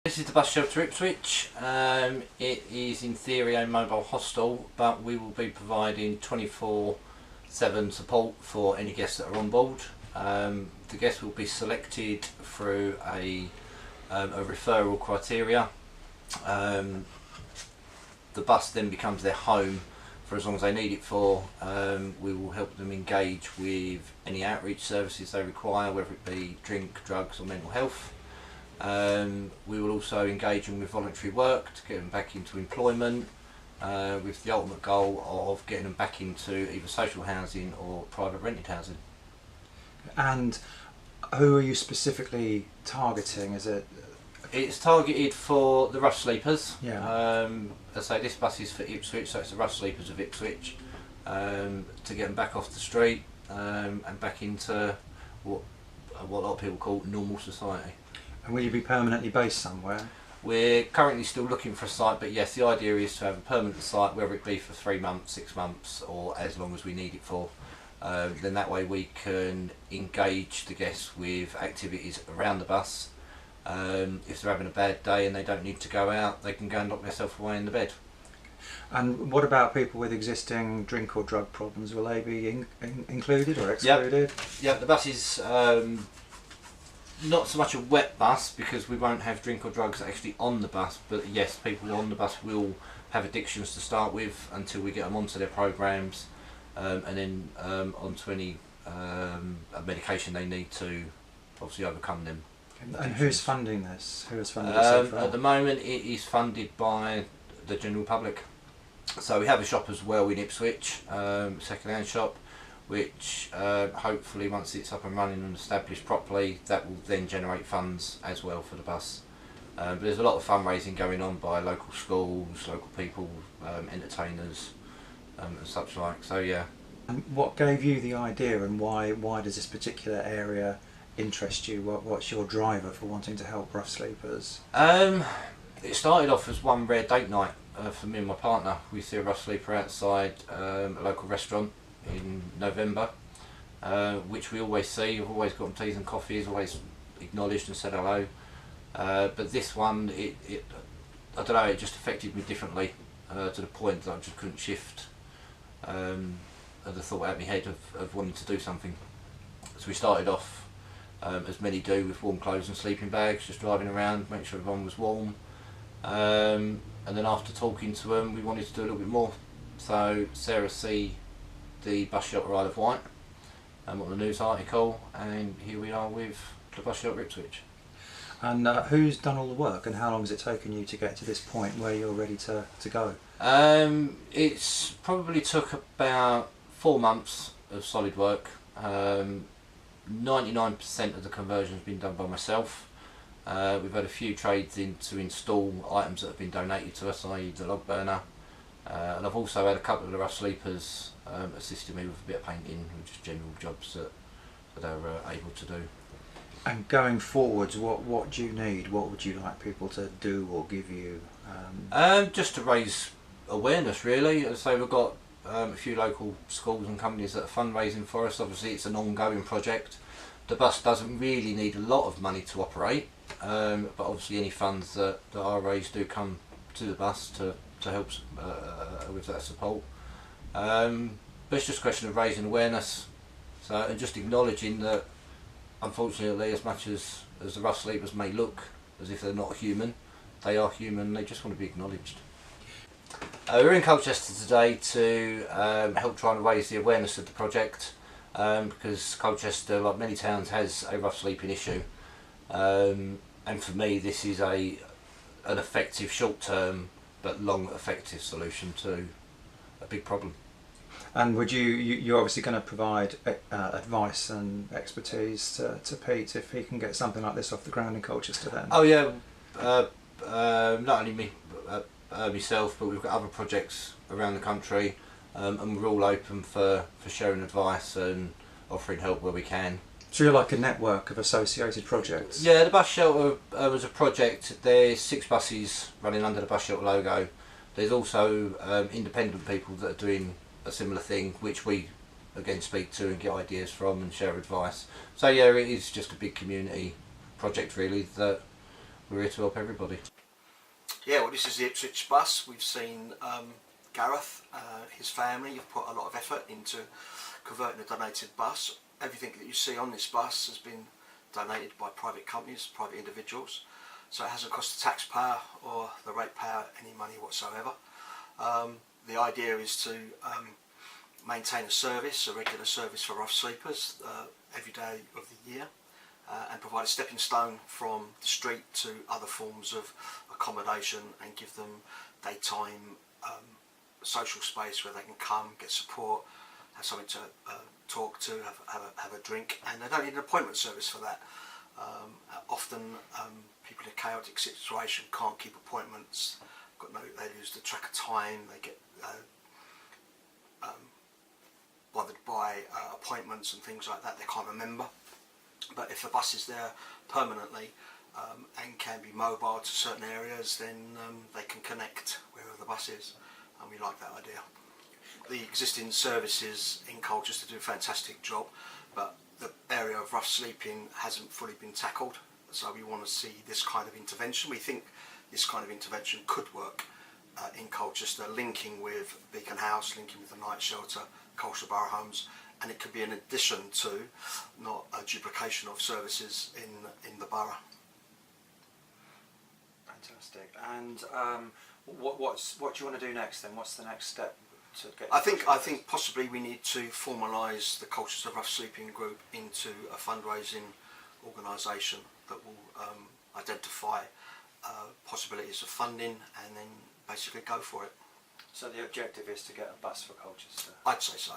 This is the Bus Shelter Ipswich. It is in theory a mobile hostel, but we will be providing 24/7 support for any guests that are on board. The guests will be selected through a referral criteria. The bus then becomes their home for as long as they need it for. We will help them engage with any outreach services they require, whether it be drink, drugs or mental health. We will also engage them with voluntary work to get them back into employment, with the ultimate goal of getting them back into either social housing or private rented housing. And who are you specifically targeting? It's targeted for the rush sleepers. Yeah. As I say, this bus is for Ipswich, so it's the rush sleepers of Ipswich, to get them back off the street and back into what a lot of people call normal society. And will you be permanently based somewhere? We're currently still looking for a site, but yes, the idea is to have a permanent site, whether it be for 3 months, 6 months, or as long as we need it for. Then that way we can engage the guests with activities around the bus. If they're having a bad day and they don't need to go out, they can go and lock themselves away in the bed. And what about people with existing drink or drug problems? Will they be included or excluded? Yeah, the bus is not so much a wet bus because we won't have drink or drugs actually on the bus, but yes, people on the bus will have addictions to start with until we get them onto their programs, and then onto any medication they need to obviously overcome them. And who's funding this? Who has funded it so far? At the moment it is funded by the general public. So we have a shop as well in Ipswich, second-hand shop, which hopefully once it's up and running and established properly, that will then generate funds as well for the bus. But there's a lot of fundraising going on by local schools, local people, entertainers and such like, so yeah. And what gave you the idea, and why does this particular area interest you? What's your driver for wanting to help rough sleepers? It started off as one rare date night for me and my partner. We see a rough sleeper outside a local restaurant in November, which we always see. We've always got them teas and coffees, always acknowledged and said hello. But this one, I don't know, it just affected me differently, to the point that I just couldn't shift the thought out of my head of wanting to do something. So we started off, as many do, with warm clothes and sleeping bags, just driving around, make sure everyone was warm. And then after talking to them, we wanted to do a little bit more. So Sarah see the Bus Shelter Isle of Wight on the news article, and here we are with the Bus Shelter Ipswich. And who's done all the work, and how long has it taken you to get to this point where you're ready to go? It's probably took about 4 months of solid work. 99% of the conversion has been done by myself. We've had a few trades in to install items that have been donated to us, i.e. the log burner. And I've also had a couple of the rough sleepers assisting me with a bit of painting and just general jobs that they're able to do. And going forwards, what do you need? What would you like people to do or give you? Just to raise awareness, really. As I say, we've got a few local schools and companies that are fundraising for us. Obviously it's an ongoing project. The bus doesn't really need a lot of money to operate, but obviously any funds that are raised do come to the bus to help with that support. But it's just a question of raising awareness, and just acknowledging that unfortunately, as much as the rough sleepers may look as if they're not human, they are human, they just want to be acknowledged. We're in Colchester today to help try and raise the awareness of the project, because Colchester, like many towns, has a rough sleeping issue, and for me this is an effective short-term but long effective solution to a big problem. And would you're obviously going to provide advice and expertise to Pete if he can get something like this off the ground in Colchester then? Oh yeah, not only me, myself, but we've got other projects around the country, and we're all open for sharing advice and offering help where we can. So you're like a network of associated projects? Yeah, the Bus Shelter was a project. There's 6 buses running under the Bus Shelter logo. There's also independent people that are doing a similar thing, which we again speak to and get ideas from and share advice. So yeah, it is just a big community project really that we're here to help everybody. Yeah, well, this is the Ipswich bus. We've seen Gareth, his family have put a lot of effort into converting a donated bus. Everything that you see on this bus has been donated by private companies, private individuals, so it hasn't cost the taxpayer or the ratepayer any money whatsoever. The idea is to maintain a regular service for rough sleepers every day of the year, and provide a stepping stone from the street to other forms of accommodation, and give them daytime social space where they can come, get support, have something to talk to, have a drink, and they don't need an appointment service for that. Often people in a chaotic situation can't keep appointments, they lose the track of time, they get bothered by appointments and things like that, they can't remember. But if the bus is there permanently and can be mobile to certain areas, then they can connect wherever the bus is, and we like that idea. The existing services in Colchester do a fantastic job, but the area of rough sleeping hasn't fully been tackled, so we want to see this kind of intervention. We think this kind of intervention could work in Colchester, linking with Beacon House, linking with the night shelter, Colchester Borough Homes, and it could be an addition to, not a duplication of services in the borough. Fantastic. And what do you want to do next then? What's the next step to get? I think possibly we need to formalise the Colchester Rough Sleeping Group into a fundraising organisation that will identify possibilities of funding and then basically go for it. So the objective is to get a bus for Colchester? I'd say so.